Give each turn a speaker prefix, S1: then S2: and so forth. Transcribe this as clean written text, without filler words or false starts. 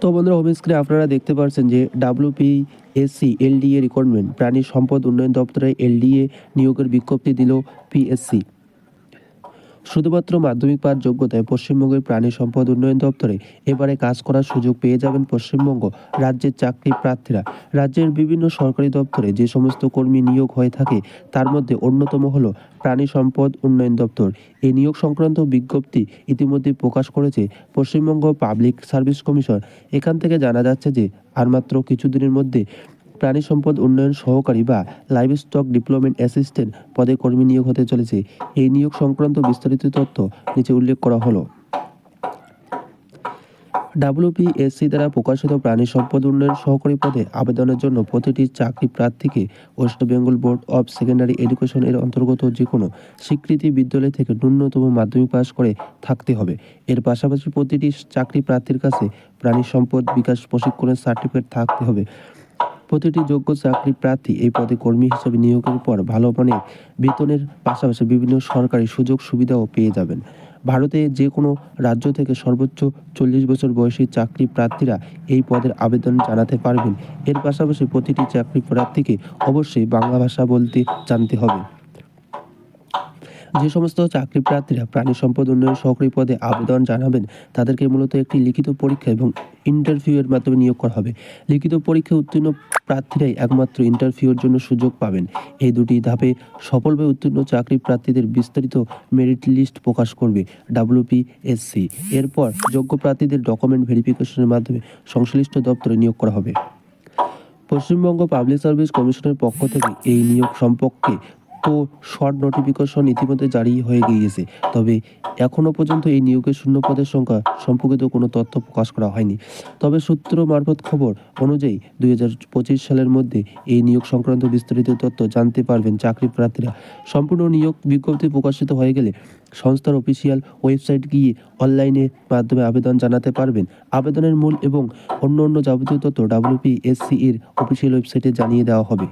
S1: তো বন্ধুরা, হোম স্ক্রিনে আপনারা দেখতে পাচ্ছেন যে WPSC LDA রিক্রুটমেন্ট প্রাণী সম্পদ উন্নয়ন দপ্তরে LDA নিয়োগের বিজ্ঞপ্তি দিল PSC। শুধুমাত্র মাধ্যমিক পাস যোগ্যতায় পশ্চিমবঙ্গের প্রাণী সম্পদ উন্নয়ন দপ্তরে এবারে কাজ করার সুযোগ পেয়ে যাবেন পশ্চিমবঙ্গ রাজ্যের চাকরি প্রার্থীরা। রাজ্যের বিভিন্ন সরকারি দপ্তরে যে সমস্ত কর্মী নিয়োগ হয়ে থাকে তার মধ্যে অন্যতম হলো প্রাণী সম্পদ উন্নয়ন দপ্তর। এই নিয়োগ সংক্রান্ত বিজ্ঞপ্তি ইতিমধ্যে প্রকাশ করেছে পশ্চিমবঙ্গ পাবলিক সার্ভিস কমিশন। এখান থেকে জানা যাচ্ছে যে আর মাত্র কিছুদিনের মধ্যে প্রাণী সম্পদ উন্নয়ন সহকারী বা লাইভ স্টক ডেভেলপমেন্ট অ্যাসিস্ট্যান্ট পদে কর্মী নিয়োগ হতে চলেছে। এই নিয়োগ সংক্রান্ত বিস্তারিত তথ্য নিচে উল্লেখ করা হলো। WPSC দ্বারা প্রকাশিত প্রাণী সম্পদ উন্নয়ন সহকারী পদে আবেদনের জন্য প্রতিটি চাকরি প্রার্থীকে West Bengal board of secondary education এর অন্তর্গত যে কোনো স্বীকৃতি বিদ্যালয় থেকে ন্যূনতম মাধ্যমিক পাস করে থাকতে হবে। এর পাশাপাশি প্রতিটি চাকরি প্রার্থীর কাছে প্রাণী সম্পদ বিকাশ প্রশিক্ষণের সার্টিফিকেট থাকতে হবে। প্রতিটি যোগ্য চাকরি প্রার্থী এই পদে কর্মী হিসেবে নিয়োগের পর ভালো মানের বেতনের পাশাপাশি বিভিন্ন সরকারি সুযোগ সুবিধাও পেয়ে যাবেন। ভারতে যে কোনো রাজ্য থেকে সর্বোচ্চ 40 বছর বয়সী চাকরি প্রার্থীরা এই পদের আবেদন জানাতে পারবেন। এর পাশাপাশি প্রতিটি চাকরি প্রার্থীকে অবশ্যই বাংলা ভাষা বলতে জানতে হবে। যে সমস্ত চাকরি প্রার্থীরা প্রাণী সম্পদ উন্নয়ন সহকারী পদে আবেদন জানাবেন তাদেরকে মূলত একটি লিখিত পরীক্ষা এবং ইন্টারভিউয়ের মাধ্যমে নিয়োগ করা হবে। লিখিত পরীক্ষায় উত্তীর্ণ প্রার্থীরাই একমাত্র ইন্টারভিউয়ের জন্য সুযোগ পাবেন। এই দুটি ধাপে সফলভাবে উত্তীর্ণ চাকরি প্রার্থীদের বিস্তারিত মেরিট লিস্ট প্রকাশ করবে WPSC। এরপর যোগ্য প্রার্থীদের ডকুমেন্ট ভেরিফিকেশনের মাধ্যমে সংশ্লিষ্ট দপ্তরে নিয়োগ করা হবে। পশ্চিমবঙ্গ পাবলিক সার্ভিস কমিশনের পক্ষ থেকে এই নিয়োগ সম্পর্কে শর্ট নোটিফিকেশন ইতিমধ্যে জারি হয়ে গিয়েছে, তবে এখনও পর্যন্ত এই নিয়োগের শূন্য পদের সংখ্যা সম্পর্কিত কোনো তথ্য প্রকাশ করা হয়নি। তবে সূত্র মারফত খবর অনুযায়ী 2025 সালের মধ্যে এই নিয়োগ সংক্রান্ত বিস্তারিত তথ্য জানতে পারবেন চাকরি প্রার্থীরা। সম্পূর্ণ নিয়োগ বিজ্ঞপ্তি প্রকাশিত হয়ে গেলে সংস্থার অফিসিয়াল ওয়েবসাইট গিয়ে অনলাইনের মাধ্যমে আবেদন জানাতে পারবেন। আবেদনের মূল এবং অন্য যাবতীয় তথ্য WPSC এর অফিসিয়াল ওয়েবসাইটে জানিয়ে দেওয়া হবে।